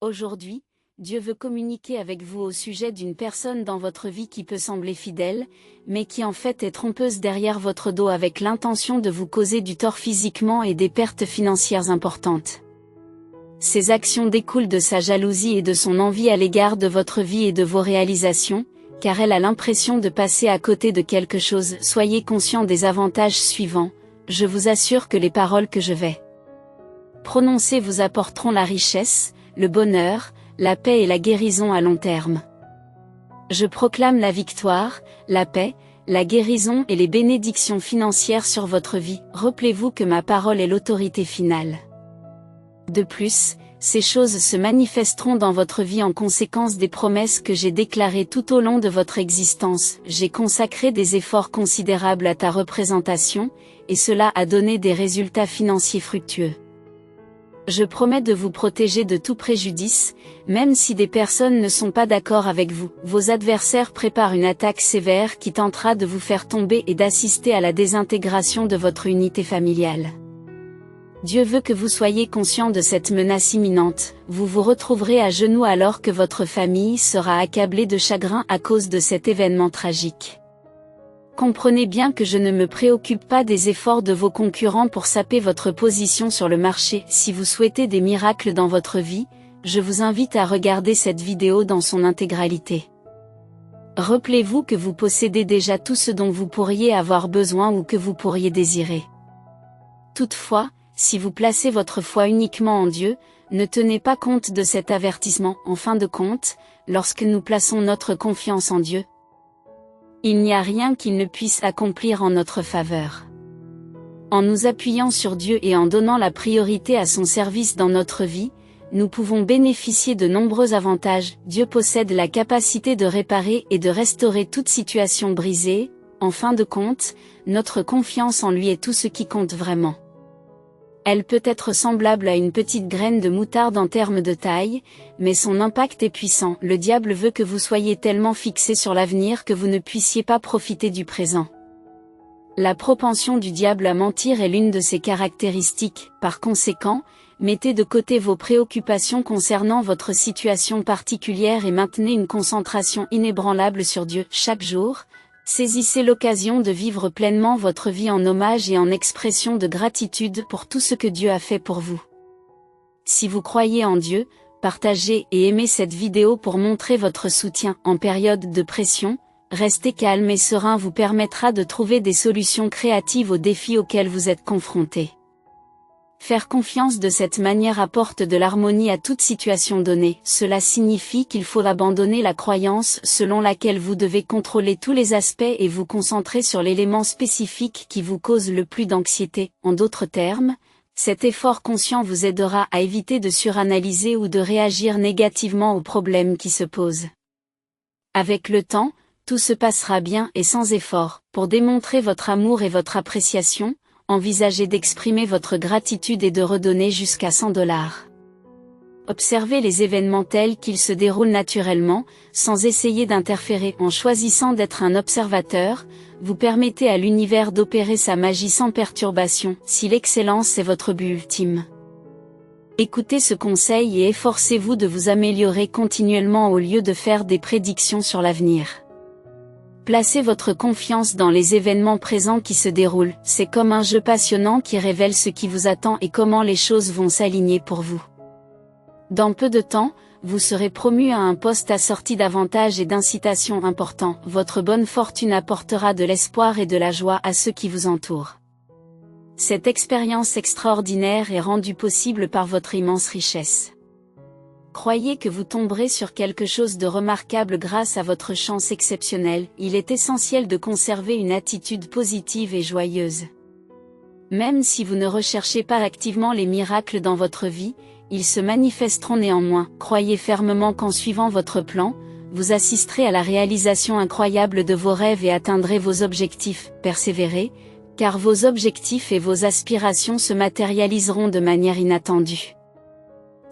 Aujourd'hui, Dieu veut communiquer avec vous au sujet d'une personne dans votre vie qui peut sembler fidèle, mais qui en fait est trompeuse derrière votre dos avec l'intention de vous causer du tort physiquement et des pertes financières importantes. Ces actions découlent de sa jalousie et de son envie à l'égard de votre vie et de vos réalisations, car elle a l'impression de passer à côté de quelque chose. Soyez conscient des avantages suivants. Je vous assure que les paroles que je vais prononcer vous apporteront la richesse, le bonheur, la paix et la guérison à long terme. Je proclame la victoire, la paix, la guérison et les bénédictions financières sur votre vie. Rappelez-vous que ma parole est l'autorité finale. De plus, ces choses se manifesteront dans votre vie en conséquence des promesses que j'ai déclarées tout au long de votre existence. J'ai consacré des efforts considérables à ta représentation, et cela a donné des résultats financiers fructueux. Je promets de vous protéger de tout préjudice, même si des personnes ne sont pas d'accord avec vous. Vos adversaires préparent une attaque sévère qui tentera de vous faire tomber et d'assister à la désintégration de votre unité familiale. Dieu veut que vous soyez conscient de cette menace imminente. Vous vous retrouverez à genoux alors que votre famille sera accablée de chagrin à cause de cet événement tragique. Comprenez bien que je ne me préoccupe pas des efforts de vos concurrents pour saper votre position sur le marché. Si vous souhaitez des miracles dans votre vie, je vous invite à regarder cette vidéo dans son intégralité. Rappelez-vous que vous possédez déjà tout ce dont vous pourriez avoir besoin ou que vous pourriez désirer. Toutefois, si vous placez votre foi uniquement en Dieu, ne tenez pas compte de cet avertissement. En fin de compte, lorsque nous plaçons notre confiance en Dieu, il n'y a rien qu'il ne puisse accomplir en notre faveur. En nous appuyant sur Dieu et en donnant la priorité à son service dans notre vie, nous pouvons bénéficier de nombreux avantages. Dieu possède la capacité de réparer et de restaurer toute situation brisée. En fin de compte, notre confiance en lui est tout ce qui compte vraiment. Elle peut être semblable à une petite graine de moutarde en termes de taille, mais son impact est puissant. Le diable veut que vous soyez tellement fixé sur l'avenir que vous ne puissiez pas profiter du présent. La propension du diable à mentir est l'une de ses caractéristiques. Par conséquent, mettez de côté vos préoccupations concernant votre situation particulière et maintenez une concentration inébranlable sur Dieu. Chaque jour, saisissez l'occasion de vivre pleinement votre vie en hommage et en expression de gratitude pour tout ce que Dieu a fait pour vous. Si vous croyez en Dieu, partagez et aimez cette vidéo pour montrer votre soutien. En période de pression, rester calme et serein vous permettra de trouver des solutions créatives aux défis auxquels vous êtes confrontés. Faire confiance de cette manière apporte de l'harmonie à toute situation donnée. Cela signifie qu'il faut abandonner la croyance selon laquelle vous devez contrôler tous les aspects et vous concentrer sur l'élément spécifique qui vous cause le plus d'anxiété. En d'autres termes, cet effort conscient vous aidera à éviter de suranalyser ou de réagir négativement aux problèmes qui se posent. Avec le temps, tout se passera bien et sans effort. Pour démontrer votre amour et votre appréciation, envisagez d'exprimer votre gratitude et de redonner jusqu'à $100. Observez les événements tels qu'ils se déroulent naturellement, sans essayer d'interférer. En choisissant d'être un observateur, vous permettez à l'univers d'opérer sa magie sans perturbation. Si l'excellence est votre but ultime, écoutez ce conseil et efforcez-vous de vous améliorer continuellement au lieu de faire des prédictions sur l'avenir. Placez votre confiance dans les événements présents qui se déroulent. C'est comme un jeu passionnant qui révèle ce qui vous attend et comment les choses vont s'aligner pour vous. Dans peu de temps, vous serez promu à un poste assorti d'avantages et d'incitations importants. Votre bonne fortune apportera de l'espoir et de la joie à ceux qui vous entourent. Cette expérience extraordinaire est rendue possible par votre immense richesse. Croyez que vous tomberez sur quelque chose de remarquable grâce à votre chance exceptionnelle. Il est essentiel de conserver une attitude positive et joyeuse. Même si vous ne recherchez pas activement les miracles dans votre vie, ils se manifesteront néanmoins. Croyez fermement qu'en suivant votre plan, vous assisterez à la réalisation incroyable de vos rêves et atteindrez vos objectifs. Persévérez, car vos objectifs et vos aspirations se matérialiseront de manière inattendue.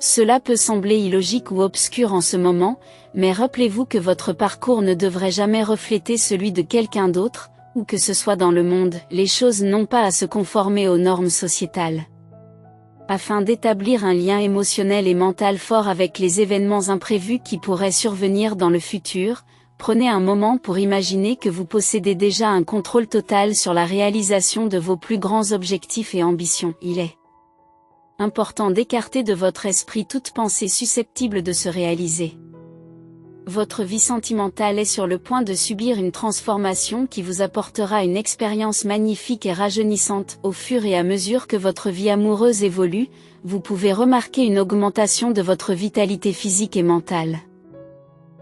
Cela peut sembler illogique ou obscur en ce moment, mais rappelez-vous que votre parcours ne devrait jamais refléter celui de quelqu'un d'autre, où que ce soit dans le monde. Les choses n'ont pas à se conformer aux normes sociétales. Afin d'établir un lien émotionnel et mental fort avec les événements imprévus qui pourraient survenir dans le futur, prenez un moment pour imaginer que vous possédez déjà un contrôle total sur la réalisation de vos plus grands objectifs et ambitions. Il est important d'écarter de votre esprit toute pensée susceptible de se réaliser. Votre vie sentimentale est sur le point de subir une transformation qui vous apportera une expérience magnifique et rajeunissante. Au fur et à mesure que votre vie amoureuse évolue, vous pouvez remarquer une augmentation de votre vitalité physique et mentale.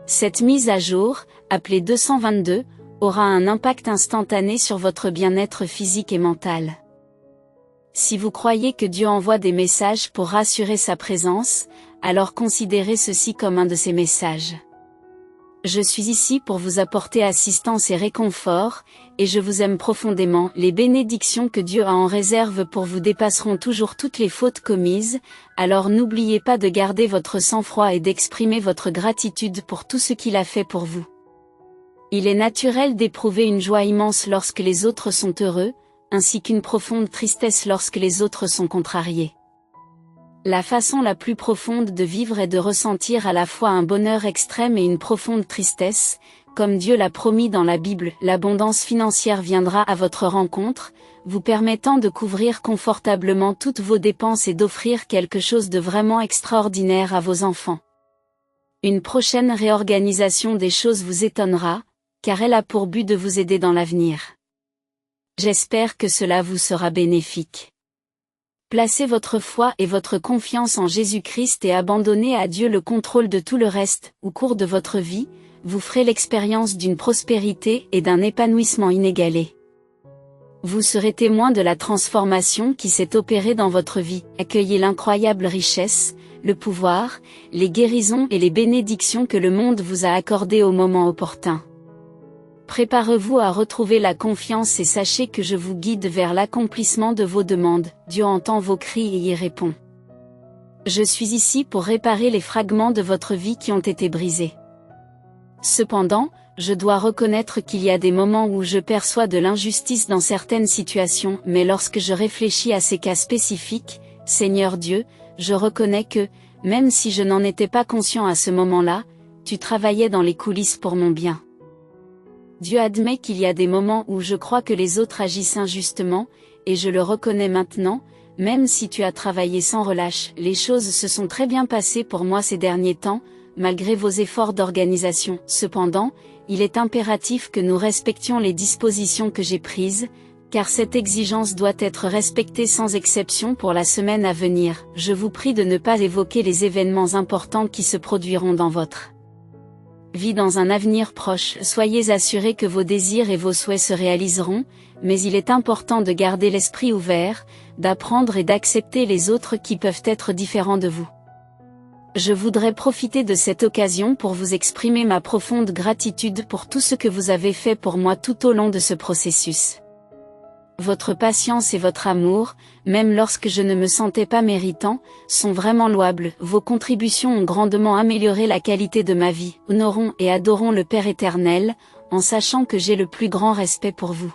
Cette mise à jour, appelée 222, aura un impact instantané sur votre bien-être physique et mental. Si vous croyez que Dieu envoie des messages pour rassurer sa présence, alors considérez ceci comme un de ces messages. Je suis ici pour vous apporter assistance et réconfort, et je vous aime profondément. Les bénédictions que Dieu a en réserve pour vous dépasseront toujours toutes les fautes commises, alors n'oubliez pas de garder votre sang-froid et d'exprimer votre gratitude pour tout ce qu'il a fait pour vous. Il est naturel d'éprouver une joie immense lorsque les autres sont heureux, ainsi qu'une profonde tristesse lorsque les autres sont contrariés. La façon la plus profonde de vivre est de ressentir à la fois un bonheur extrême et une profonde tristesse, comme Dieu l'a promis dans la Bible. L'abondance financière viendra à votre rencontre, vous permettant de couvrir confortablement toutes vos dépenses et d'offrir quelque chose de vraiment extraordinaire à vos enfants. Une prochaine réorganisation des choses vous étonnera, car elle a pour but de vous aider dans l'avenir. J'espère que cela vous sera bénéfique. Placez votre foi et votre confiance en Jésus-Christ et abandonnez à Dieu le contrôle de tout le reste. Au cours de votre vie, vous ferez l'expérience d'une prospérité et d'un épanouissement inégalé. Vous serez témoin de la transformation qui s'est opérée dans votre vie. Accueillez l'incroyable richesse, le pouvoir, les guérisons et les bénédictions que le monde vous a accordées au moment opportun. Préparez-vous à retrouver la confiance et sachez que je vous guide vers l'accomplissement de vos demandes. Dieu entend vos cris et y répond. Je suis ici pour réparer les fragments de votre vie qui ont été brisés. Cependant, je dois reconnaître qu'il y a des moments où je perçois de l'injustice dans certaines situations, mais lorsque je réfléchis à ces cas spécifiques, Seigneur Dieu, je reconnais que, même si je n'en étais pas conscient à ce moment-là, tu travaillais dans les coulisses pour mon bien. Dieu admet qu'il y a des moments où je crois que les autres agissent injustement, et je le reconnais maintenant, même si tu as travaillé sans relâche. Les choses se sont très bien passées pour moi ces derniers temps, malgré vos efforts d'organisation. Cependant, il est impératif que nous respections les dispositions que j'ai prises, car cette exigence doit être respectée sans exception pour la semaine à venir. Je vous prie de ne pas évoquer les événements importants qui se produiront dans votre vie dans un avenir proche. Soyez assurés que vos désirs et vos souhaits se réaliseront, mais il est important de garder l'esprit ouvert, d'apprendre et d'accepter les autres qui peuvent être différents de vous. Je voudrais profiter de cette occasion pour vous exprimer ma profonde gratitude pour tout ce que vous avez fait pour moi tout au long de ce processus. Votre patience et votre amour, même lorsque je ne me sentais pas méritant, sont vraiment louables. Vos contributions ont grandement amélioré la qualité de ma vie. Honorons et adorons le Père éternel, en sachant que j'ai le plus grand respect pour vous.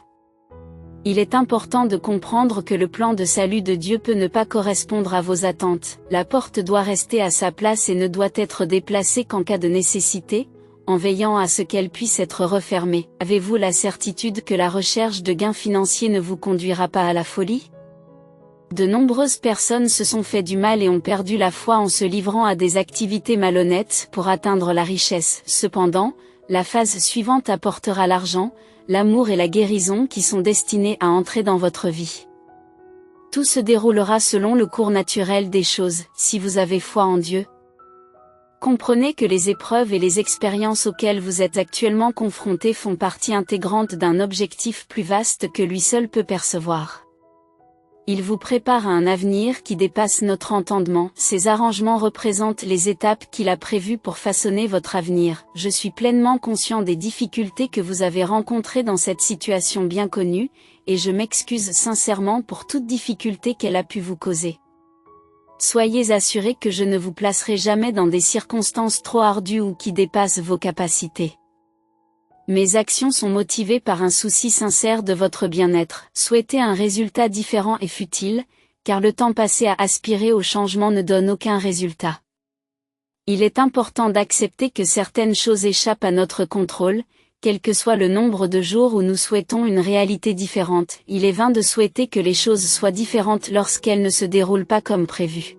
Il est important de comprendre que le plan de salut de Dieu peut ne pas correspondre à vos attentes. La porte doit rester à sa place et ne doit être déplacée qu'en cas de nécessité, en veillant à ce qu'elle puisse être refermée. Avez-vous la certitude que la recherche de gains financiers ne vous conduira pas à la folie ? De nombreuses personnes se sont fait du mal et ont perdu la foi en se livrant à des activités malhonnêtes pour atteindre la richesse. Cependant, la phase suivante apportera l'argent, l'amour et la guérison qui sont destinés à entrer dans votre vie. Tout se déroulera selon le cours naturel des choses, si vous avez foi en Dieu. Comprenez que les épreuves et les expériences auxquelles vous êtes actuellement confrontés font partie intégrante d'un objectif plus vaste que lui seul peut percevoir. Il vous prépare à un avenir qui dépasse notre entendement. Ces arrangements représentent les étapes qu'il a prévues pour façonner votre avenir. Je suis pleinement conscient des difficultés que vous avez rencontrées dans cette situation bien connue, et je m'excuse sincèrement pour toute difficulté qu'elle a pu vous causer. Soyez assurés que je ne vous placerai jamais dans des circonstances trop ardues ou qui dépassent vos capacités. Mes actions sont motivées par un souci sincère de votre bien-être. Souhaiter un résultat différent est futile, car le temps passé à aspirer au changement ne donne aucun résultat. Il est important d'accepter que certaines choses échappent à notre contrôle, quel que soit le nombre de jours où nous souhaitons une réalité différente. Il est vain de souhaiter que les choses soient différentes lorsqu'elles ne se déroulent pas comme prévu.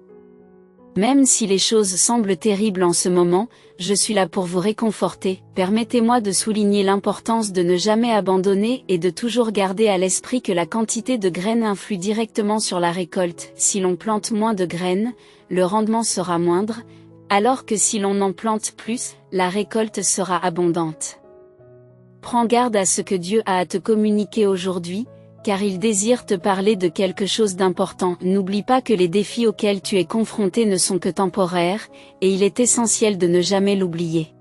Même si les choses semblent terribles en ce moment, je suis là pour vous réconforter. Permettez-moi de souligner l'importance de ne jamais abandonner et de toujours garder à l'esprit que la quantité de graines influe directement sur la récolte. Si l'on plante moins de graines, le rendement sera moindre, alors que si l'on en plante plus, la récolte sera abondante. Prends garde à ce que Dieu a à te communiquer aujourd'hui, car il désire te parler de quelque chose d'important. N'oublie pas que les défis auxquels tu es confronté ne sont que temporaires, et il est essentiel de ne jamais l'oublier.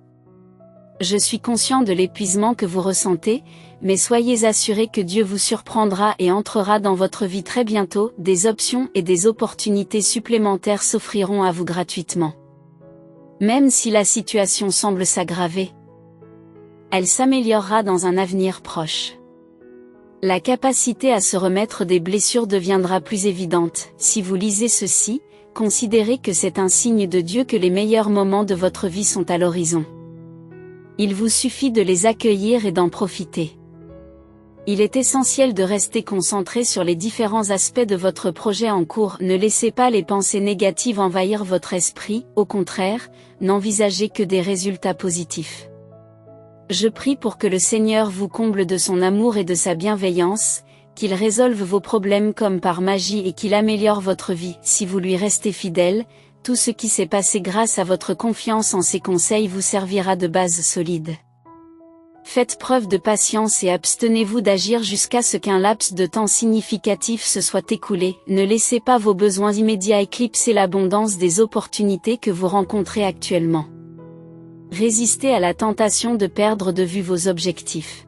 Je suis conscient de l'épuisement que vous ressentez, mais soyez assurés que Dieu vous surprendra et entrera dans votre vie très bientôt. Des options et des opportunités supplémentaires s'offriront à vous gratuitement. Même si la situation semble s'aggraver, elle s'améliorera dans un avenir proche. La capacité à se remettre des blessures deviendra plus évidente. Si vous lisez ceci, considérez que c'est un signe de Dieu que les meilleurs moments de votre vie sont à l'horizon. Il vous suffit de les accueillir et d'en profiter. Il est essentiel de rester concentré sur les différents aspects de votre projet en cours. Ne laissez pas les pensées négatives envahir votre esprit, au contraire, n'envisagez que des résultats positifs. Je prie pour que le Seigneur vous comble de son amour et de sa bienveillance, qu'il résolve vos problèmes comme par magie et qu'il améliore votre vie. Si vous lui restez fidèle, tout ce qui s'est passé grâce à votre confiance en ses conseils vous servira de base solide. Faites preuve de patience et abstenez-vous d'agir jusqu'à ce qu'un laps de temps significatif se soit écoulé. Ne laissez pas vos besoins immédiats éclipser l'abondance des opportunités que vous rencontrez actuellement. Résistez à la tentation de perdre de vue vos objectifs.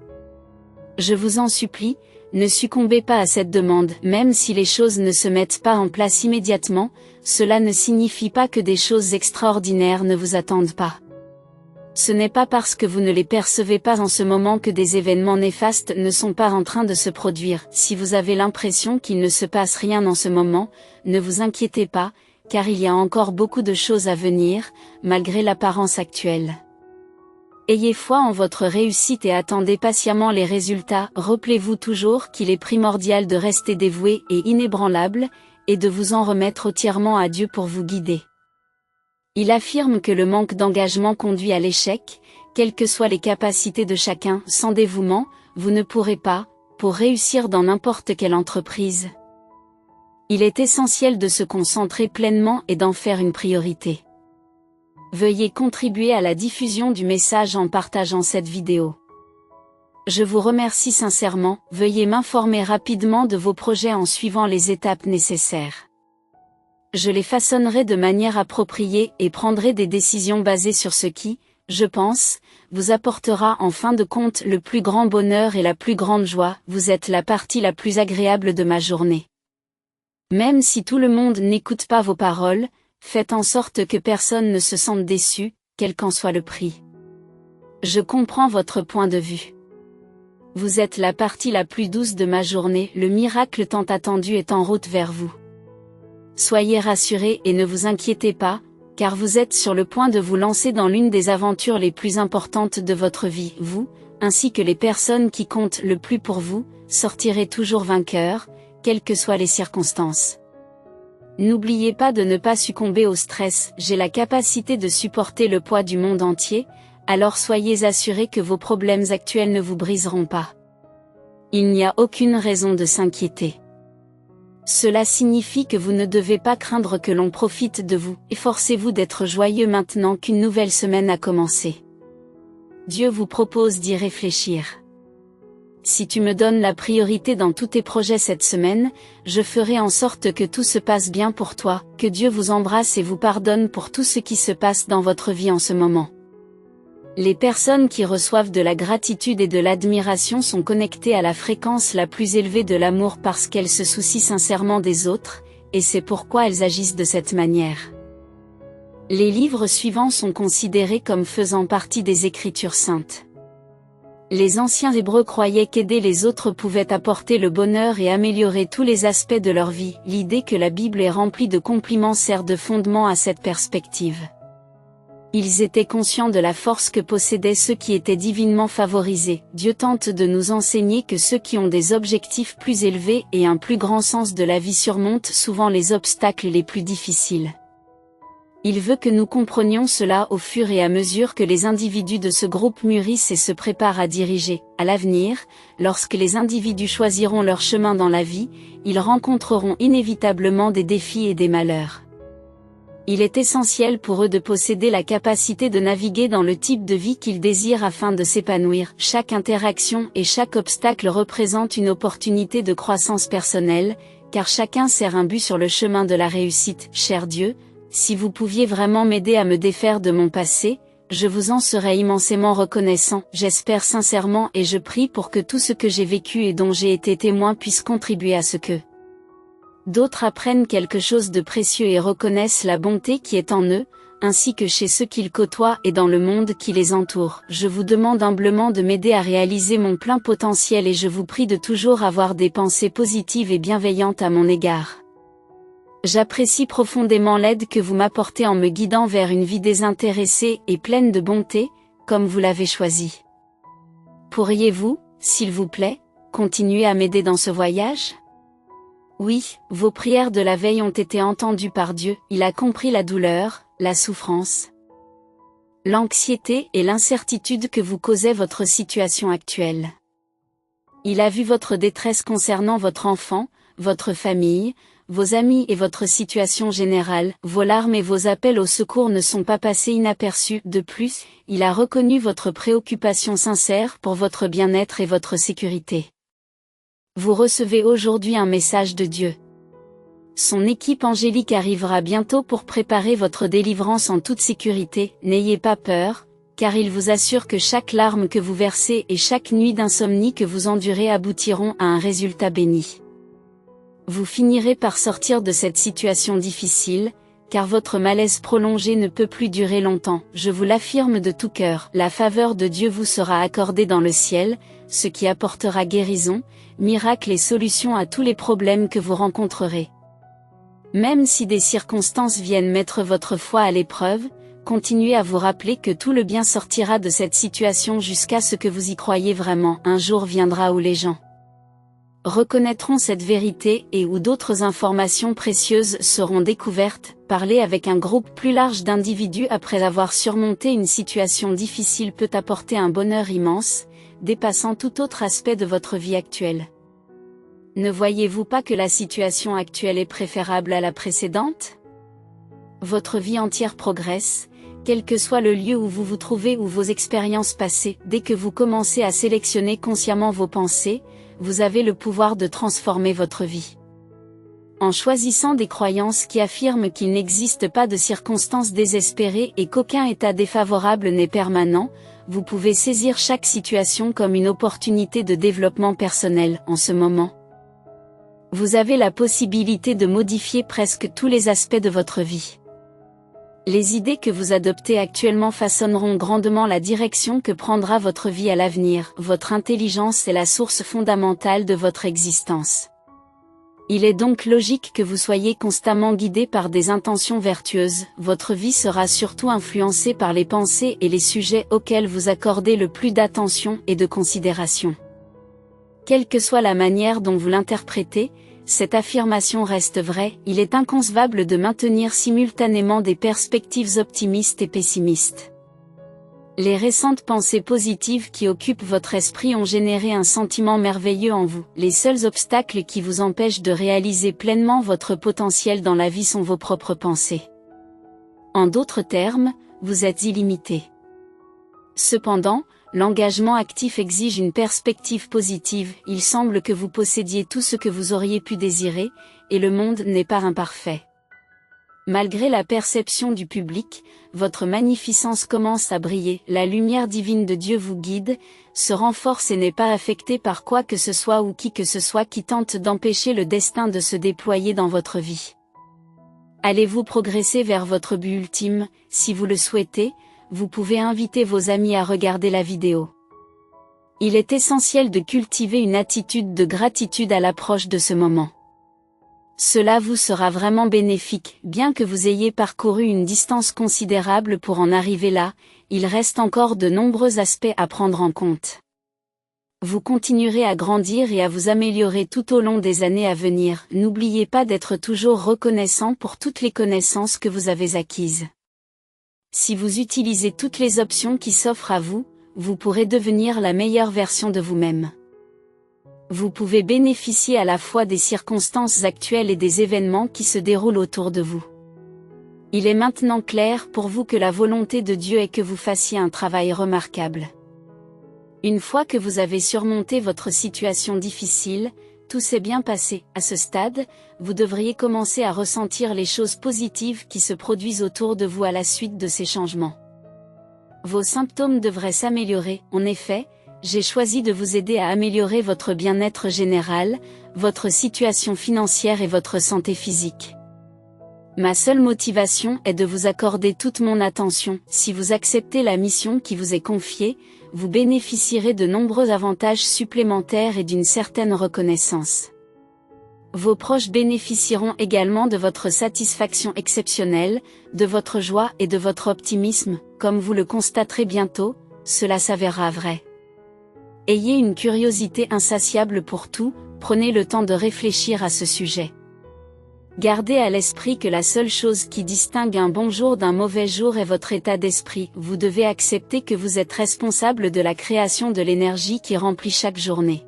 Je vous en supplie, ne succombez pas à cette demande. Même si les choses ne se mettent pas en place immédiatement, cela ne signifie pas que des choses extraordinaires ne vous attendent pas. Ce n'est pas parce que vous ne les percevez pas en ce moment que des événements néfastes ne sont pas en train de se produire. Si vous avez l'impression qu'il ne se passe rien en ce moment, ne vous inquiétez pas, car il y a encore beaucoup de choses à venir, malgré l'apparence actuelle. Ayez foi en votre réussite et attendez patiemment les résultats. Rappelez-vous toujours qu'il est primordial de rester dévoué et inébranlable, et de vous en remettre entièrement à Dieu pour vous guider. Il affirme que le manque d'engagement conduit à l'échec, quelles que soient les capacités de chacun. Sans dévouement, vous ne pourrez pas, pour réussir dans n'importe quelle entreprise. Il est essentiel de se concentrer pleinement et d'en faire une priorité. Veuillez contribuer à la diffusion du message en partageant cette vidéo. Je vous remercie sincèrement. Veuillez m'informer rapidement de vos projets en suivant les étapes nécessaires. Je les façonnerai de manière appropriée et prendrai des décisions basées sur ce qui, je pense, vous apportera en fin de compte le plus grand bonheur et la plus grande joie. Vous êtes la partie la plus agréable de ma journée. Même si tout le monde n'écoute pas vos paroles, faites en sorte que personne ne se sente déçu, quel qu'en soit le prix. Je comprends votre point de vue. Vous êtes la partie la plus douce de ma journée. Le miracle tant attendu est en route vers vous. Soyez rassurés et ne vous inquiétez pas, car vous êtes sur le point de vous lancer dans l'une des aventures les plus importantes de votre vie. Vous, ainsi que les personnes qui comptent le plus pour vous, sortirez toujours vainqueurs, quelles que soient les circonstances. N'oubliez pas de ne pas succomber au stress. J'ai la capacité de supporter le poids du monde entier, alors soyez assurés que vos problèmes actuels ne vous briseront pas. Il n'y a aucune raison de s'inquiéter. Cela signifie que vous ne devez pas craindre que l'on profite de vous. Efforcez-vous d'être joyeux maintenant qu'une nouvelle semaine a commencé. Dieu vous propose d'y réfléchir. Si tu me donnes la priorité dans tous tes projets cette semaine, je ferai en sorte que tout se passe bien pour toi. Que Dieu vous embrasse et vous pardonne pour tout ce qui se passe dans votre vie en ce moment. Les personnes qui reçoivent de la gratitude et de l'admiration sont connectées à la fréquence la plus élevée de l'amour parce qu'elles se soucient sincèrement des autres, et c'est pourquoi elles agissent de cette manière. Les livres suivants sont considérés comme faisant partie des Écritures saintes. Les anciens Hébreux croyaient qu'aider les autres pouvait apporter le bonheur et améliorer tous les aspects de leur vie. L'idée que la Bible est remplie de compliments sert de fondement à cette perspective. Ils étaient conscients de la force que possédaient ceux qui étaient divinement favorisés. Dieu tente de nous enseigner que ceux qui ont des objectifs plus élevés et un plus grand sens de la vie surmontent souvent les obstacles les plus difficiles. Il veut que nous comprenions cela au fur et à mesure que les individus de ce groupe mûrissent et se préparent à diriger. À l'avenir, lorsque les individus choisiront leur chemin dans la vie, ils rencontreront inévitablement des défis et des malheurs. Il est essentiel pour eux de posséder la capacité de naviguer dans le type de vie qu'ils désirent afin de s'épanouir. Chaque interaction et chaque obstacle représente une opportunité de croissance personnelle, car chacun sert un but sur le chemin de la réussite. Cher Dieu, si vous pouviez vraiment m'aider à me défaire de mon passé, je vous en serais immensément reconnaissant. J'espère sincèrement et je prie pour que tout ce que j'ai vécu et dont j'ai été témoin puisse contribuer à ce que d'autres apprennent quelque chose de précieux et reconnaissent la bonté qui est en eux, ainsi que chez ceux qu'ils côtoient et dans le monde qui les entoure. Je vous demande humblement de m'aider à réaliser mon plein potentiel et je vous prie de toujours avoir des pensées positives et bienveillantes à mon égard. J'apprécie profondément l'aide que vous m'apportez en me guidant vers une vie désintéressée et pleine de bonté, comme vous l'avez choisi. Pourriez-vous, s'il vous plaît, continuer à m'aider dans ce voyage ? Oui, vos prières de la veille ont été entendues par Dieu. Il a compris la douleur, la souffrance, l'anxiété et l'incertitude que vous causait votre situation actuelle. Il a vu votre détresse concernant votre enfant, votre famille, vos amis et votre situation générale. Vos larmes et vos appels au secours ne sont pas passés inaperçus. De plus, il a reconnu votre préoccupation sincère pour votre bien-être et votre sécurité. Vous recevez aujourd'hui un message de Dieu. Son équipe angélique arrivera bientôt pour préparer votre délivrance en toute sécurité. N'ayez pas peur, car il vous assure que chaque larme que vous versez et chaque nuit d'insomnie que vous endurez aboutiront à un résultat béni. Vous finirez par sortir de cette situation difficile, car votre malaise prolongé ne peut plus durer longtemps. Je vous l'affirme de tout cœur, la faveur de Dieu vous sera accordée dans le ciel, ce qui apportera guérison, miracle et solution à tous les problèmes que vous rencontrerez. Même si des circonstances viennent mettre votre foi à l'épreuve, continuez à vous rappeler que tout le bien sortira de cette situation jusqu'à ce que vous y croyiez vraiment. Un jour viendra où les gens reconnaîtront cette vérité et où d'autres informations précieuses seront découvertes. Parler avec un groupe plus large d'individus après avoir surmonté une situation difficile peut apporter un bonheur immense, dépassant tout autre aspect de votre vie actuelle. Ne voyez-vous pas que la situation actuelle est préférable à la précédente ? Votre vie entière progresse, quel que soit le lieu où vous vous trouvez ou vos expériences passées. Dès que vous commencez à sélectionner consciemment vos pensées, vous avez le pouvoir de transformer votre vie. En choisissant des croyances qui affirment qu'il n'existe pas de circonstances désespérées et qu'aucun état défavorable n'est permanent, vous pouvez saisir chaque situation comme une opportunité de développement personnel. En ce moment, vous avez la possibilité de modifier presque tous les aspects de votre vie. Les idées que vous adoptez actuellement façonneront grandement la direction que prendra votre vie à l'avenir. Votre intelligence est la source fondamentale de votre existence. Il est donc logique que vous soyez constamment guidé par des intentions vertueuses. Votre vie sera surtout influencée par les pensées et les sujets auxquels vous accordez le plus d'attention et de considération. Quelle que soit la manière dont vous l'interprétez, cette affirmation reste vraie. Il est inconcevable de maintenir simultanément des perspectives optimistes et pessimistes. Les récentes pensées positives qui occupent votre esprit ont généré un sentiment merveilleux en vous. Les seuls obstacles qui vous empêchent de réaliser pleinement votre potentiel dans la vie sont vos propres pensées. En d'autres termes, vous êtes illimité. Cependant, l'engagement actif exige une perspective positive. Il semble que vous possédiez tout ce que vous auriez pu désirer, et le monde n'est pas imparfait. Malgré la perception du public, votre magnificence commence à briller. La lumière divine de Dieu vous guide, se renforce et n'est pas affectée par quoi que ce soit ou qui que ce soit qui tente d'empêcher le destin de se déployer dans votre vie. Allez-vous progresser vers votre but ultime? Si vous le souhaitez, vous pouvez inviter vos amis à regarder la vidéo. Il est essentiel de cultiver une attitude de gratitude à l'approche de ce moment. Cela vous sera vraiment bénéfique, bien que vous ayez parcouru une distance considérable pour en arriver là, il reste encore de nombreux aspects à prendre en compte. Vous continuerez à grandir et à vous améliorer tout au long des années à venir. N'oubliez pas d'être toujours reconnaissant pour toutes les connaissances que vous avez acquises. Si vous utilisez toutes les options qui s'offrent à vous, vous pourrez devenir la meilleure version de vous-même. Vous pouvez bénéficier à la fois des circonstances actuelles et des événements qui se déroulent autour de vous. Il est maintenant clair pour vous que la volonté de Dieu est que vous fassiez un travail remarquable. Une fois que vous avez surmonté votre situation difficile, tout s'est bien passé. À ce stade, vous devriez commencer à ressentir les choses positives qui se produisent autour de vous à la suite de ces changements. Vos symptômes devraient s'améliorer. En effet, j'ai choisi de vous aider à améliorer votre bien-être général, votre situation financière et votre santé physique. Ma seule motivation est de vous accorder toute mon attention. Si vous acceptez la mission qui vous est confiée, vous bénéficierez de nombreux avantages supplémentaires et d'une certaine reconnaissance. Vos proches bénéficieront également de votre satisfaction exceptionnelle, de votre joie et de votre optimisme. Comme vous le constaterez bientôt, cela s'avérera vrai. Ayez une curiosité insatiable pour tout, prenez le temps de réfléchir à ce sujet. Gardez à l'esprit que la seule chose qui distingue un bon jour d'un mauvais jour est votre état d'esprit. Vous devez accepter que vous êtes responsable de la création de l'énergie qui remplit chaque journée.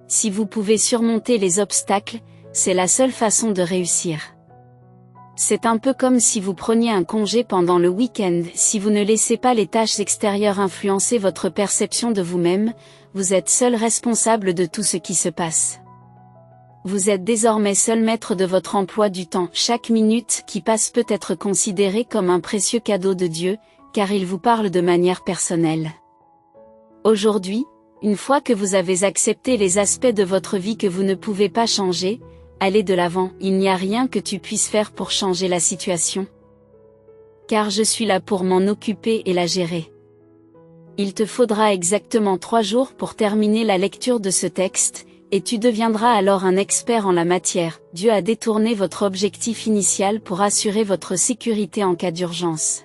Si vous pouvez surmonter les obstacles, c'est la seule façon de réussir. C'est un peu comme si vous preniez un congé pendant le week-end. Si vous ne laissez pas les tâches extérieures influencer votre perception de vous-même, vous êtes seul responsable de tout ce qui se passe. Vous êtes désormais seul maître de votre emploi du temps. Chaque minute qui passe peut être considérée comme un précieux cadeau de Dieu, car il vous parle de manière personnelle. Aujourd'hui, une fois que vous avez accepté les aspects de votre vie que vous ne pouvez pas changer, allez de l'avant. Il n'y a rien que tu puisses faire pour changer la situation. Car je suis là pour m'en occuper et la gérer. Il te faudra exactement 3 jours pour terminer la lecture de ce texte, et tu deviendras alors un expert en la matière. Dieu a détourné votre objectif initial pour assurer votre sécurité en cas d'urgence.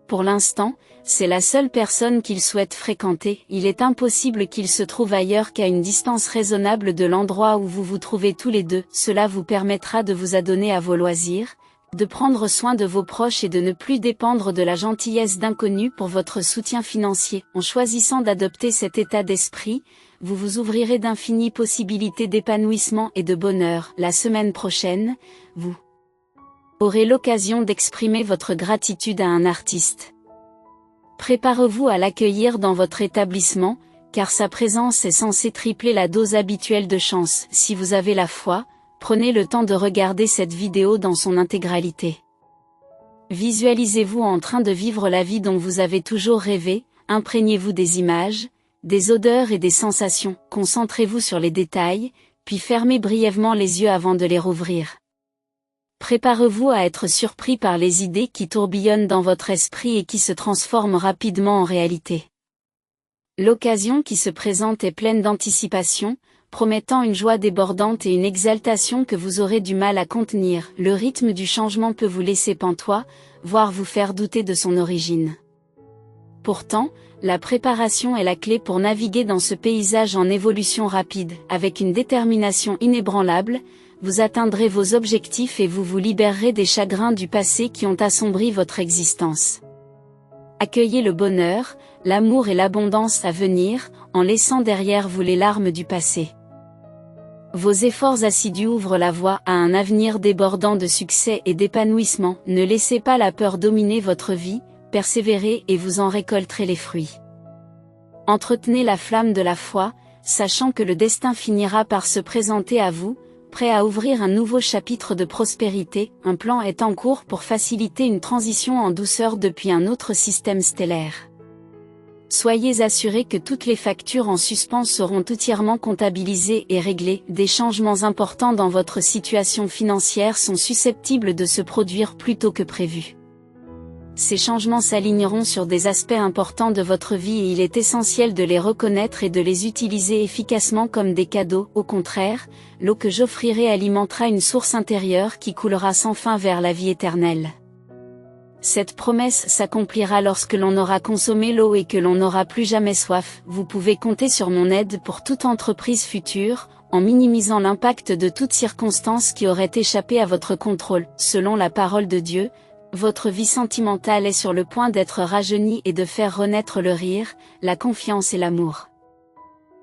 Pour l'instant, c'est la seule personne qu'il souhaite fréquenter. Il est impossible qu'il se trouve ailleurs qu'à une distance raisonnable de l'endroit où vous vous trouvez tous les deux. Cela vous permettra de vous adonner à vos loisirs, de prendre soin de vos proches et de ne plus dépendre de la gentillesse d'inconnus pour votre soutien financier. En choisissant d'adopter cet état d'esprit, vous vous ouvrirez d'infinies possibilités d'épanouissement et de bonheur. La semaine prochaine, vous aurez l'occasion d'exprimer votre gratitude à un artiste. Préparez-vous à l'accueillir dans votre établissement, car sa présence est censée tripler la dose habituelle de chance. Si vous avez la foi, prenez le temps de regarder cette vidéo dans son intégralité. Visualisez-vous en train de vivre la vie dont vous avez toujours rêvé, imprégnez-vous des images, des odeurs et des sensations, concentrez-vous sur les détails, puis fermez brièvement les yeux avant de les rouvrir. Préparez-vous à être surpris par les idées qui tourbillonnent dans votre esprit et qui se transforment rapidement en réalité. L'occasion qui se présente est pleine d'anticipation, promettant une joie débordante et une exaltation que vous aurez du mal à contenir. Le rythme du changement peut vous laisser pantois, voire vous faire douter de son origine. Pourtant, la préparation est la clé pour naviguer dans ce paysage en évolution rapide. Avec une détermination inébranlable, vous atteindrez vos objectifs et vous vous libérerez des chagrins du passé qui ont assombri votre existence. Accueillez le bonheur, l'amour et l'abondance à venir, en laissant derrière vous les larmes du passé. Vos efforts assidus ouvrent la voie à un avenir débordant de succès et d'épanouissement. Ne laissez pas la peur dominer votre vie, persévérez et vous en récolterez les fruits. Entretenez la flamme de la foi, sachant que le destin finira par se présenter à vous, prêt à ouvrir un nouveau chapitre de prospérité. Un plan est en cours pour faciliter une transition en douceur depuis un autre système stellaire. Soyez assurés que toutes les factures en suspens seront entièrement comptabilisées et réglées. Des changements importants dans votre situation financière sont susceptibles de se produire plus tôt que prévu. Ces changements s'aligneront sur des aspects importants de votre vie et il est essentiel de les reconnaître et de les utiliser efficacement comme des cadeaux. Au contraire, l'eau que j'offrirai alimentera une source intérieure qui coulera sans fin vers la vie éternelle. Cette promesse s'accomplira lorsque l'on aura consommé l'eau et que l'on n'aura plus jamais soif. Vous pouvez compter sur mon aide pour toute entreprise future, en minimisant l'impact de toute circonstance qui aurait échappé à votre contrôle. Selon la parole de Dieu, votre vie sentimentale est sur le point d'être rajeunie et de faire renaître le rire, la confiance et l'amour.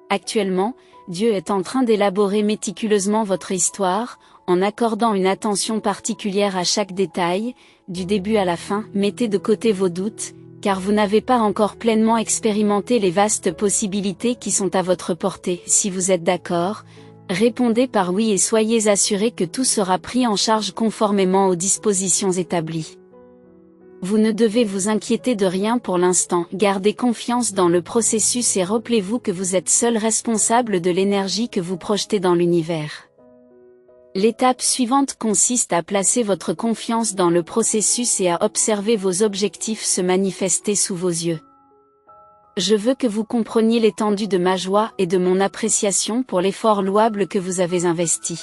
Actuellement, Dieu est en train d'élaborer méticuleusement votre histoire, en accordant une attention particulière à chaque détail, du début à la fin. Mettez de côté vos doutes, car vous n'avez pas encore pleinement expérimenté les vastes possibilités qui sont à votre portée. Si vous êtes d'accord, répondez par oui et soyez assurés que tout sera pris en charge conformément aux dispositions établies. Vous ne devez vous inquiéter de rien pour l'instant. Gardez confiance dans le processus et rappelez-vous que vous êtes seul responsable de l'énergie que vous projetez dans l'univers. L'étape suivante consiste à placer votre confiance dans le processus et à observer vos objectifs se manifester sous vos yeux. Je veux que vous compreniez l'étendue de ma joie et de mon appréciation pour l'effort louable que vous avez investi.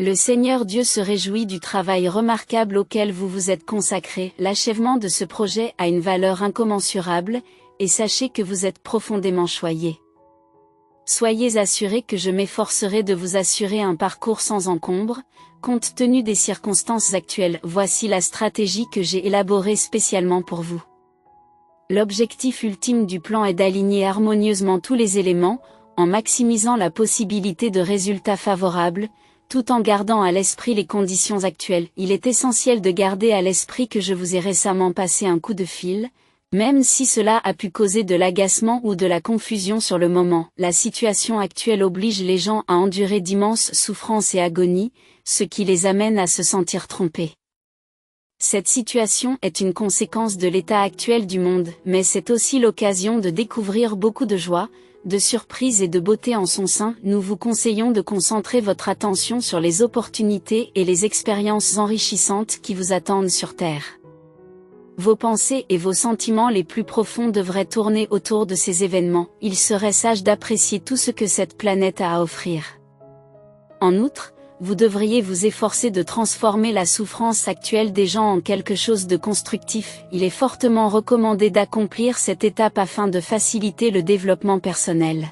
Le Seigneur Dieu se réjouit du travail remarquable auquel vous vous êtes consacré. L'achèvement de ce projet a une valeur incommensurable, et sachez que vous êtes profondément choyé. Soyez assurés que je m'efforcerai de vous assurer un parcours sans encombre, compte tenu des circonstances actuelles. Voici la stratégie que j'ai élaborée spécialement pour vous. L'objectif ultime du plan est d'aligner harmonieusement tous les éléments, en maximisant la possibilité de résultats favorables, tout en gardant à l'esprit les conditions actuelles. Il est essentiel de garder à l'esprit que je vous ai récemment passé un coup de fil, même si cela a pu causer de l'agacement ou de la confusion sur le moment. La situation actuelle oblige les gens à endurer d'immenses souffrances et agonies, ce qui les amène à se sentir trompés. Cette situation est une conséquence de l'état actuel du monde, mais c'est aussi l'occasion de découvrir beaucoup de joie, de surprise et de beauté en son sein. Nous vous conseillons de concentrer votre attention sur les opportunités et les expériences enrichissantes qui vous attendent sur Terre. Vos pensées et vos sentiments les plus profonds devraient tourner autour de ces événements. Il serait sage d'apprécier tout ce que cette planète a à offrir. En outre, vous devriez vous efforcer de transformer la souffrance actuelle des gens en quelque chose de constructif. Il est fortement recommandé d'accomplir cette étape afin de faciliter le développement personnel.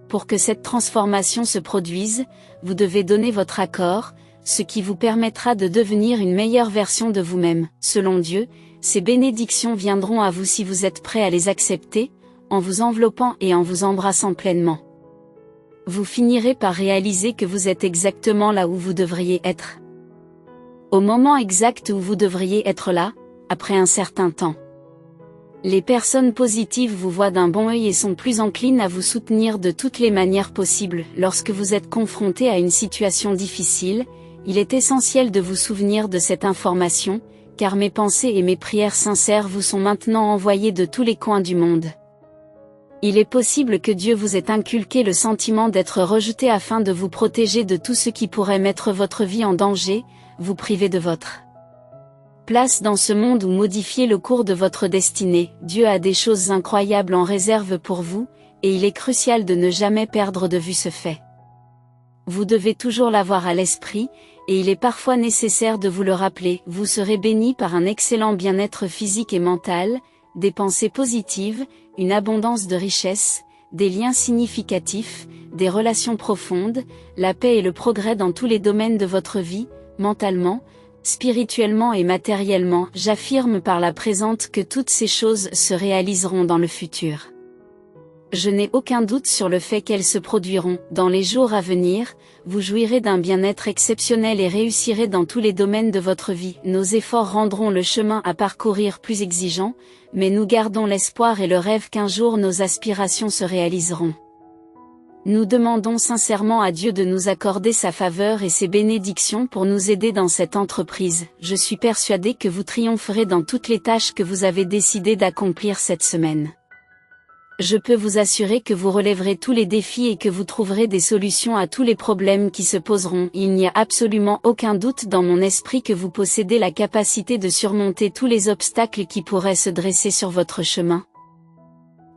Pour que cette transformation se produise, vous devez donner votre accord, ce qui vous permettra de devenir une meilleure version de vous-même. Selon Dieu, ces bénédictions viendront à vous si vous êtes prêt à les accepter, en vous enveloppant et en vous embrassant pleinement. Vous finirez par réaliser que vous êtes exactement là où vous devriez être. Au moment exact où vous devriez être là, après un certain temps. Les personnes positives vous voient d'un bon œil et sont plus enclines à vous soutenir de toutes les manières possibles. Lorsque vous êtes confronté à une situation difficile, il est essentiel de vous souvenir de cette information, car mes pensées et mes prières sincères vous sont maintenant envoyées de tous les coins du monde. Il est possible que Dieu vous ait inculqué le sentiment d'être rejeté afin de vous protéger de tout ce qui pourrait mettre votre vie en danger, vous priver de votre place dans ce monde ou modifier le cours de votre destinée. Dieu a des choses incroyables en réserve pour vous, et il est crucial de ne jamais perdre de vue ce fait. Vous devez toujours l'avoir à l'esprit, et il est parfois nécessaire de vous le rappeler. Vous serez béni par un excellent bien-être physique et mental, des pensées positives, une abondance de richesses, des liens significatifs, des relations profondes, la paix et le progrès dans tous les domaines de votre vie, mentalement, spirituellement et matériellement. J'affirme par la présente que toutes ces choses se réaliseront dans le futur. Je n'ai aucun doute sur le fait qu'elles se produiront. Dans les jours à venir, vous jouirez d'un bien-être exceptionnel et réussirez dans tous les domaines de votre vie. Nos efforts rendront le chemin à parcourir plus exigeant, mais nous gardons l'espoir et le rêve qu'un jour nos aspirations se réaliseront. Nous demandons sincèrement à Dieu de nous accorder sa faveur et ses bénédictions pour nous aider dans cette entreprise. Je suis persuadé que vous triompherez dans toutes les tâches que vous avez décidé d'accomplir cette semaine. Je peux vous assurer que vous relèverez tous les défis et que vous trouverez des solutions à tous les problèmes qui se poseront. Il n'y a absolument aucun doute dans mon esprit que vous possédez la capacité de surmonter tous les obstacles qui pourraient se dresser sur votre chemin.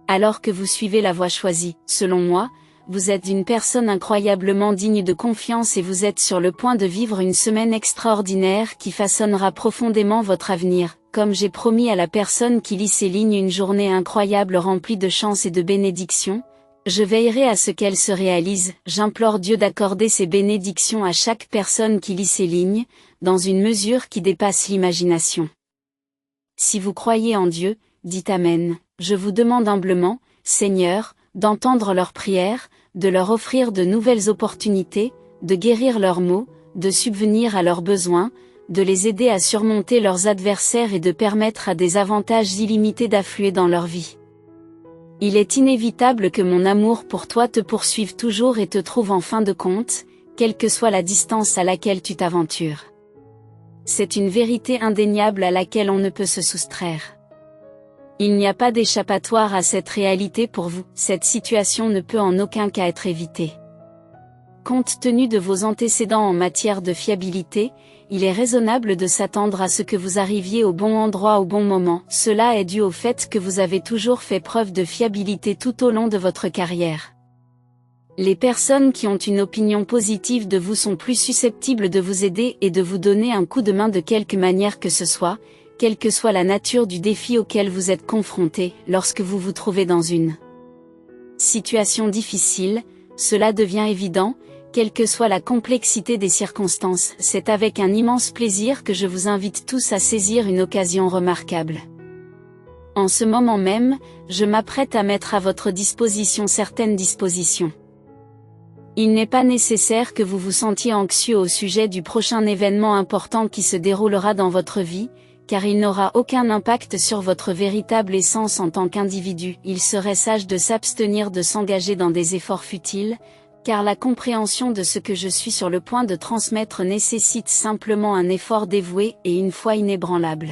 Alors que vous suivez la voie choisie, selon moi, vous êtes une personne incroyablement digne de confiance et vous êtes sur le point de vivre une semaine extraordinaire qui façonnera profondément votre avenir. Comme j'ai promis à la personne qui lit ces lignes une journée incroyable remplie de chance et de bénédictions, je veillerai à ce qu'elle se réalise. J'implore Dieu d'accorder ces bénédictions à chaque personne qui lit ces lignes, dans une mesure qui dépasse l'imagination. Si vous croyez en Dieu, dites Amen. Je vous demande humblement, Seigneur, d'entendre leurs prières, de leur offrir de nouvelles opportunités, de guérir leurs maux, de subvenir à leurs besoins, de les aider à surmonter leurs adversaires et de permettre à des avantages illimités d'affluer dans leur vie. Il est inévitable que mon amour pour toi te poursuive toujours et te trouve en fin de compte, quelle que soit la distance à laquelle tu t'aventures. C'est une vérité indéniable à laquelle on ne peut se soustraire. Il n'y a pas d'échappatoire à cette réalité pour vous, cette situation ne peut en aucun cas être évitée. Compte tenu de vos antécédents en matière de fiabilité, il est raisonnable de s'attendre à ce que vous arriviez au bon endroit au bon moment. Cela est dû au fait que vous avez toujours fait preuve de fiabilité tout au long de votre carrière. Les personnes qui ont une opinion positive de vous sont plus susceptibles de vous aider et de vous donner un coup de main de quelque manière que ce soit, quelle que soit la nature du défi auquel vous êtes confronté. Lorsque vous vous trouvez dans une situation difficile, cela devient évident, quelle que soit la complexité des circonstances. C'est avec un immense plaisir que je vous invite tous à saisir une occasion remarquable. En ce moment même, je m'apprête à mettre à votre disposition certaines dispositions. Il n'est pas nécessaire que vous vous sentiez anxieux au sujet du prochain événement important qui se déroulera dans votre vie, car il n'aura aucun impact sur votre véritable essence en tant qu'individu. Il serait sage de s'abstenir de s'engager dans des efforts futiles, car la compréhension de ce que je suis sur le point de transmettre nécessite simplement un effort dévoué et une foi inébranlable.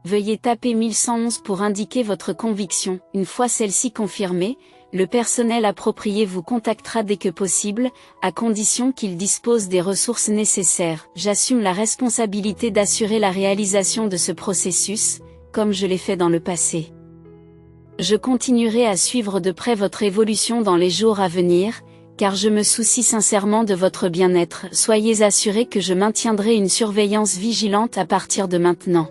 Veuillez taper 1111 pour indiquer votre conviction. Une fois celle-ci confirmée, le personnel approprié vous contactera dès que possible, à condition qu'il dispose des ressources nécessaires. J'assume la responsabilité d'assurer la réalisation de ce processus, comme je l'ai fait dans le passé. Je continuerai à suivre de près votre évolution dans les jours à venir, car je me soucie sincèrement de votre bien-être. Soyez assurés que je maintiendrai une surveillance vigilante à partir de maintenant.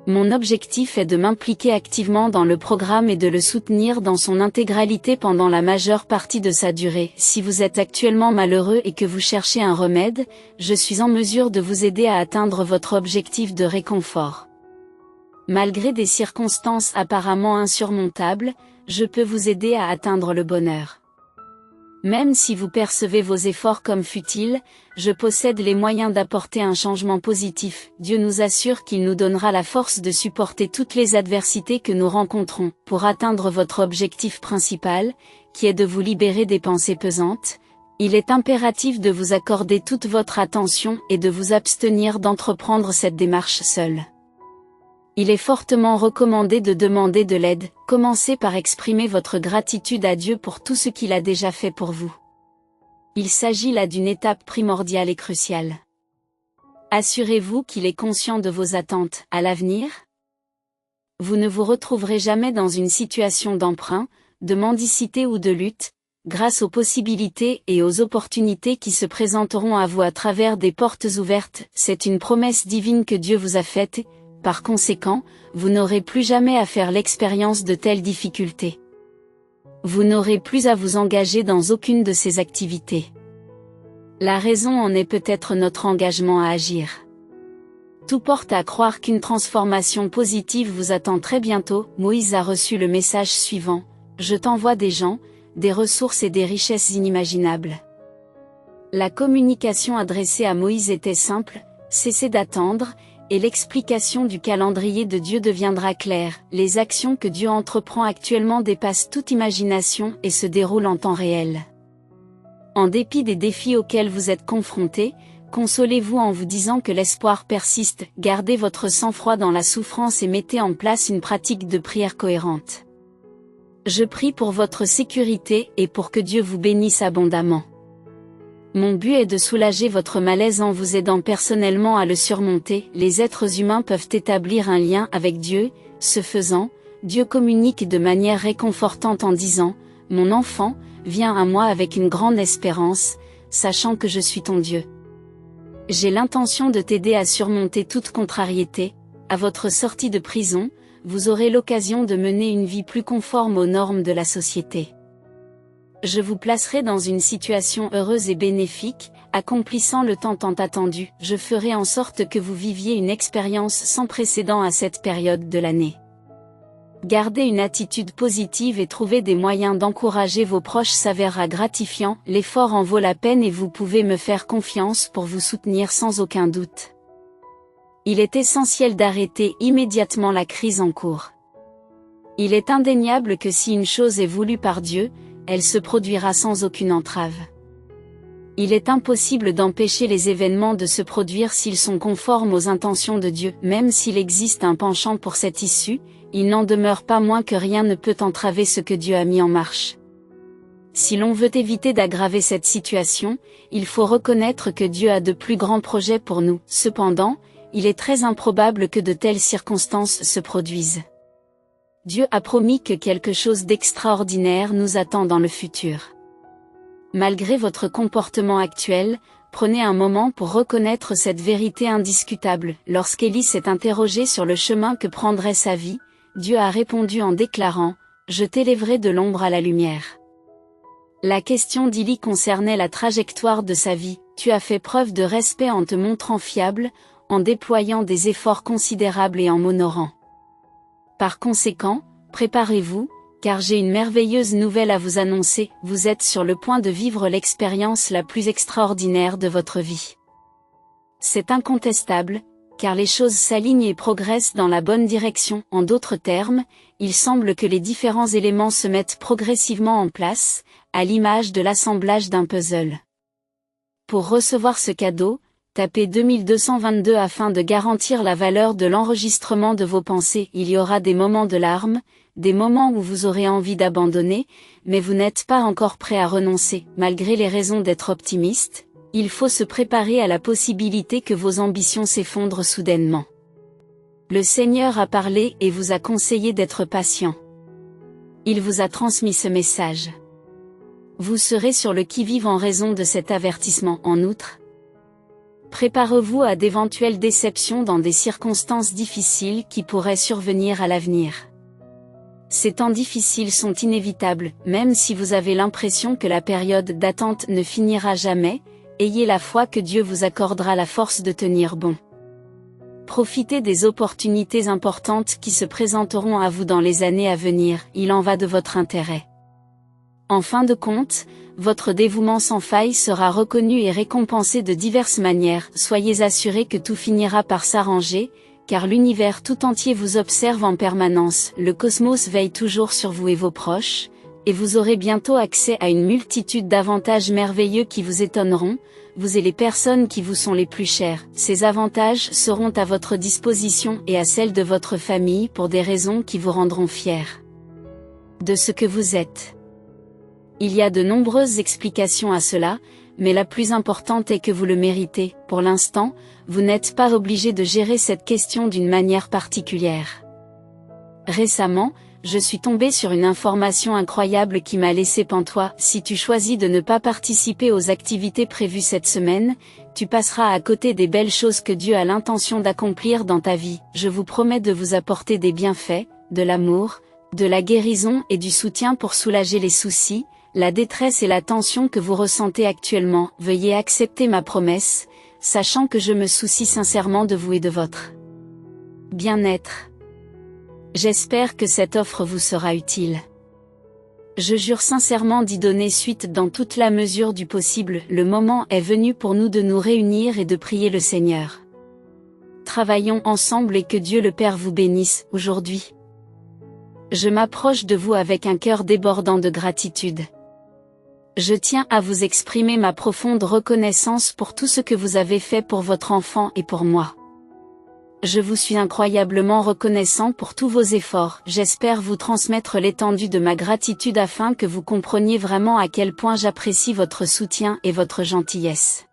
Mon objectif est de m'impliquer activement dans le programme et de le soutenir dans son intégralité pendant la majeure partie de sa durée. Si vous êtes actuellement malheureux et que vous cherchez un remède, je suis en mesure de vous aider à atteindre votre objectif de réconfort. Malgré des circonstances apparemment insurmontables, je peux vous aider à atteindre le bonheur. Même si vous percevez vos efforts comme futiles, je possède les moyens d'apporter un changement positif. Dieu nous assure qu'il nous donnera la force de supporter toutes les adversités que nous rencontrons. Pour atteindre votre objectif principal, qui est de vous libérer des pensées pesantes, il est impératif de vous accorder toute votre attention et de vous abstenir d'entreprendre cette démarche seule. Il est fortement recommandé de demander de l'aide. Commencez par exprimer votre gratitude à Dieu pour tout ce qu'il a déjà fait pour vous. Il s'agit là d'une étape primordiale et cruciale. Assurez-vous qu'il est conscient de vos attentes à l'avenir. Vous ne vous retrouverez jamais dans une situation d'emprunt, de mendicité ou de lutte, grâce aux possibilités et aux opportunités qui se présenteront à vous à travers des portes ouvertes. C'est une promesse divine que Dieu vous a faite. Par conséquent, vous n'aurez plus jamais à faire l'expérience de telles difficultés. Vous n'aurez plus à vous engager dans aucune de ces activités. La raison en est peut-être notre engagement à agir. Tout porte à croire qu'une transformation positive vous attend très bientôt. Moïse a reçu le message suivant: je t'envoie des gens, des ressources et des richesses inimaginables. La communication adressée à Moïse était simple: cessez d'attendre, et l'explication du calendrier de Dieu deviendra claire. Les actions que Dieu entreprend actuellement dépassent toute imagination et se déroulent en temps réel. En dépit des défis auxquels vous êtes confrontés, consolez-vous en vous disant que l'espoir persiste. Gardez votre sang-froid dans la souffrance et mettez en place une pratique de prière cohérente. Je prie pour votre sécurité et pour que Dieu vous bénisse abondamment. Mon but est de soulager votre malaise en vous aidant personnellement à le surmonter. Les êtres humains peuvent établir un lien avec Dieu, ce faisant, Dieu communique de manière réconfortante en disant « Mon enfant, viens à moi avec une grande espérance, sachant que je suis ton Dieu. J'ai l'intention de t'aider à surmonter toute contrariété. À votre sortie de prison, vous aurez l'occasion de mener une vie plus conforme aux normes de la société. Je vous placerai dans une situation heureuse et bénéfique, accomplissant le temps tant attendu. Je ferai en sorte que vous viviez une expérience sans précédent à cette période de l'année. Gardez une attitude positive et trouvez des moyens d'encourager vos proches s'avérera gratifiant. L'effort en vaut la peine et vous pouvez me faire confiance pour vous soutenir sans aucun doute. Il est essentiel d'arrêter immédiatement la crise en cours. Il est indéniable que si une chose est voulue par Dieu, elle se produira sans aucune entrave. Il est impossible d'empêcher les événements de se produire s'ils sont conformes aux intentions de Dieu. Même s'il existe un penchant pour cette issue, il n'en demeure pas moins que rien ne peut entraver ce que Dieu a mis en marche. Si l'on veut éviter d'aggraver cette situation, il faut reconnaître que Dieu a de plus grands projets pour nous. Cependant, il est très improbable que de telles circonstances se produisent. Dieu a promis que quelque chose d'extraordinaire nous attend dans le futur. Malgré votre comportement actuel, prenez un moment pour reconnaître cette vérité indiscutable. Lorsqu'Élie s'est interrogé sur le chemin que prendrait sa vie, Dieu a répondu en déclarant « Je t'élèverai de l'ombre à la lumière ». La question d'Élie concernait la trajectoire de sa vie. Tu as fait preuve de respect en te montrant fiable, en déployant des efforts considérables et en m'honorant. Par conséquent, préparez-vous, car j'ai une merveilleuse nouvelle à vous annoncer. Vous êtes sur le point de vivre l'expérience la plus extraordinaire de votre vie. C'est incontestable, car les choses s'alignent et progressent dans la bonne direction. En d'autres termes, il semble que les différents éléments se mettent progressivement en place, à l'image de l'assemblage d'un puzzle. Pour recevoir ce cadeau, tapez 2222 afin de garantir la valeur de l'enregistrement de vos pensées. Il y aura des moments de larmes, des moments où vous aurez envie d'abandonner, mais vous n'êtes pas encore prêt à renoncer. Malgré les raisons d'être optimiste, il faut se préparer à la possibilité que vos ambitions s'effondrent soudainement. Le Seigneur a parlé et vous a conseillé d'être patient. Il vous a transmis ce message. Vous serez sur le qui-vive en raison de cet avertissement. En outre, préparez-vous à d'éventuelles déceptions dans des circonstances difficiles qui pourraient survenir à l'avenir. Ces temps difficiles sont inévitables, même si vous avez l'impression que la période d'attente ne finira jamais, ayez la foi que Dieu vous accordera la force de tenir bon. Profitez des opportunités importantes qui se présenteront à vous dans les années à venir, il en va de votre intérêt. En fin de compte, votre dévouement sans faille sera reconnu et récompensé de diverses manières. Soyez assurés que tout finira par s'arranger, car l'univers tout entier vous observe en permanence. Le cosmos veille toujours sur vous et vos proches, et vous aurez bientôt accès à une multitude d'avantages merveilleux qui vous étonneront, vous et les personnes qui vous sont les plus chères. Ces avantages seront à votre disposition et à celle de votre famille pour des raisons qui vous rendront fiers de ce que vous êtes. Il y a de nombreuses explications à cela, mais la plus importante est que vous le méritez. Pour l'instant, vous n'êtes pas obligé de gérer cette question d'une manière particulière. Récemment, je suis tombé sur une information incroyable qui m'a laissé pantois. Si tu choisis de ne pas participer aux activités prévues cette semaine, tu passeras à côté des belles choses que Dieu a l'intention d'accomplir dans ta vie. Je vous promets de vous apporter des bienfaits, de l'amour, de la guérison et du soutien pour soulager les soucis, la détresse et la tension que vous ressentez actuellement. Veuillez accepter ma promesse, sachant que je me soucie sincèrement de vous et de votre bien-être. J'espère que cette offre vous sera utile. Je jure sincèrement d'y donner suite dans toute la mesure du possible. Le moment est venu pour nous de nous réunir et de prier le Seigneur. Travaillons ensemble et que Dieu le Père vous bénisse. Aujourd'hui, je m'approche de vous avec un cœur débordant de gratitude. Je tiens à vous exprimer ma profonde reconnaissance pour tout ce que vous avez fait pour votre enfant et pour moi. Je vous suis incroyablement reconnaissant pour tous vos efforts. J'espère vous transmettre l'étendue de ma gratitude afin que vous compreniez vraiment à quel point j'apprécie votre soutien et votre gentillesse.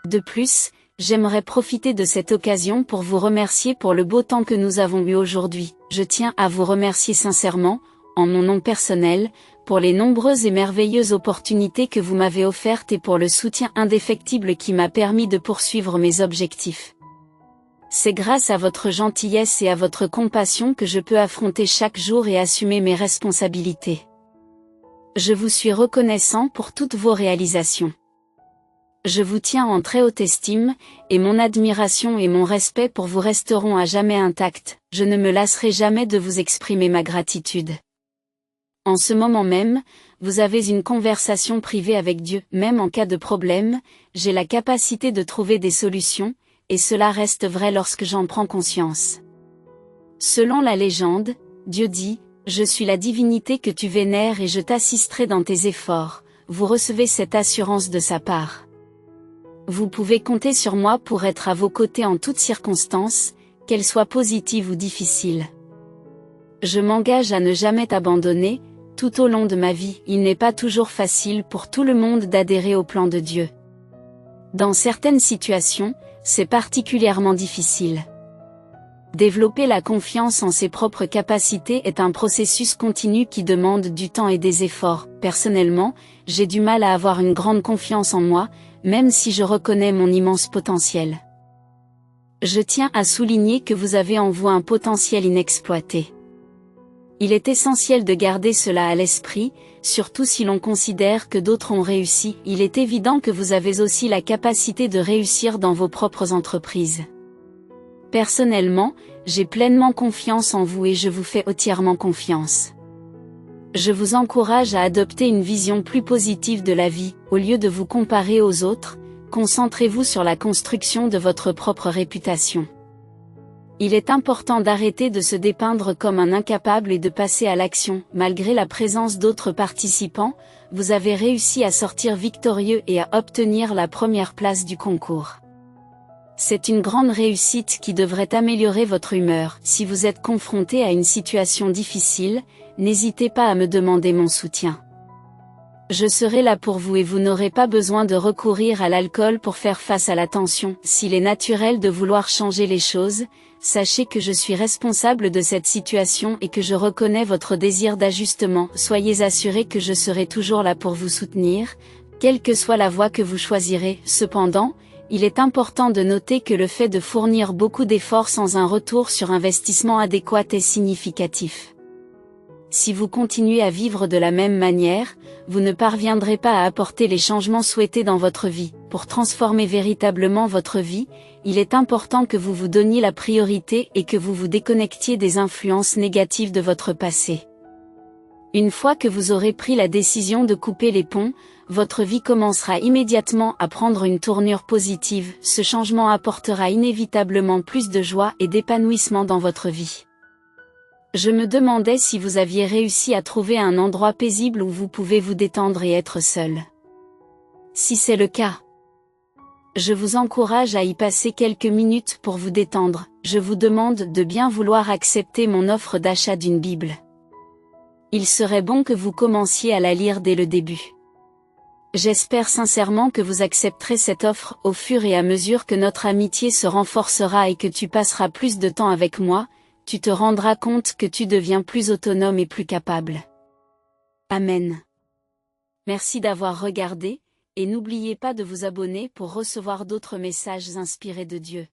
De plus, j'aimerais profiter de cette occasion pour vous remercier pour le beau temps que nous avons eu aujourd'hui. Je tiens à vous remercier sincèrement, en mon nom personnel, pour les nombreuses et merveilleuses opportunités que vous m'avez offertes et pour le soutien indéfectible qui m'a permis de poursuivre mes objectifs. C'est grâce à votre gentillesse et à votre compassion que je peux affronter chaque jour et assumer mes responsabilités. Je vous suis reconnaissant pour toutes vos réalisations. Je vous tiens en très haute estime, et mon admiration et mon respect pour vous resteront à jamais intacts. Je ne me lasserai jamais de vous exprimer ma gratitude. En ce moment même, vous avez une conversation privée avec Dieu. Même en cas de problème, j'ai la capacité de trouver des solutions, et cela reste vrai lorsque j'en prends conscience. Selon la légende, Dieu dit, « Je suis la divinité que tu vénères et je t'assisterai dans tes efforts ». Vous recevez cette assurance de sa part. Vous pouvez compter sur moi pour être à vos côtés en toutes circonstances, qu'elles soient positives ou difficiles. Je m'engage à ne jamais t'abandonner. Tout au long de ma vie, il n'est pas toujours facile pour tout le monde d'adhérer au plan de Dieu. Dans certaines situations, c'est particulièrement difficile. Développer la confiance en ses propres capacités est un processus continu qui demande du temps et des efforts. Personnellement, j'ai du mal à avoir une grande confiance en moi, même si je reconnais mon immense potentiel. Je tiens à souligner que vous avez en vous un potentiel inexploité. Il est essentiel de garder cela à l'esprit, surtout si l'on considère que d'autres ont réussi. Il est évident que vous avez aussi la capacité de réussir dans vos propres entreprises. Personnellement, j'ai pleinement confiance en vous et je vous fais entièrement confiance. Je vous encourage à adopter une vision plus positive de la vie. Au lieu de vous comparer aux autres, concentrez-vous sur la construction de votre propre réputation. Il est important d'arrêter de se dépeindre comme un incapable et de passer à l'action. Malgré la présence d'autres participants, vous avez réussi à sortir victorieux et à obtenir la première place du concours. C'est une grande réussite qui devrait améliorer votre humeur. Si vous êtes confronté à une situation difficile, n'hésitez pas à me demander mon soutien. Je serai là pour vous et vous n'aurez pas besoin de recourir à l'alcool pour faire face à la tension. S'il est naturel de vouloir changer les choses, sachez que je suis responsable de cette situation et que je reconnais votre désir d'ajustement. Soyez assurés que je serai toujours là pour vous soutenir, quelle que soit la voie que vous choisirez. Cependant, il est important de noter que le fait de fournir beaucoup d'efforts sans un retour sur investissement adéquat est significatif. Si vous continuez à vivre de la même manière, vous ne parviendrez pas à apporter les changements souhaités dans votre vie. Pour transformer véritablement votre vie, il est important que vous vous donniez la priorité et que vous vous déconnectiez des influences négatives de votre passé. Une fois que vous aurez pris la décision de couper les ponts, votre vie commencera immédiatement à prendre une tournure positive. Ce changement apportera inévitablement plus de joie et d'épanouissement dans votre vie. Je me demandais si vous aviez réussi à trouver un endroit paisible où vous pouvez vous détendre et être seul. Si c'est le cas, je vous encourage à y passer quelques minutes pour vous détendre. Je vous demande de bien vouloir accepter mon offre d'achat d'une Bible. Il serait bon que vous commenciez à la lire dès le début. J'espère sincèrement que vous accepterez cette offre au fur et à mesure que notre amitié se renforcera et que tu passeras plus de temps avec moi. Tu te rendras compte que tu deviens plus autonome et plus capable. Amen. Merci d'avoir regardé, et n'oubliez pas de vous abonner pour recevoir d'autres messages inspirés de Dieu.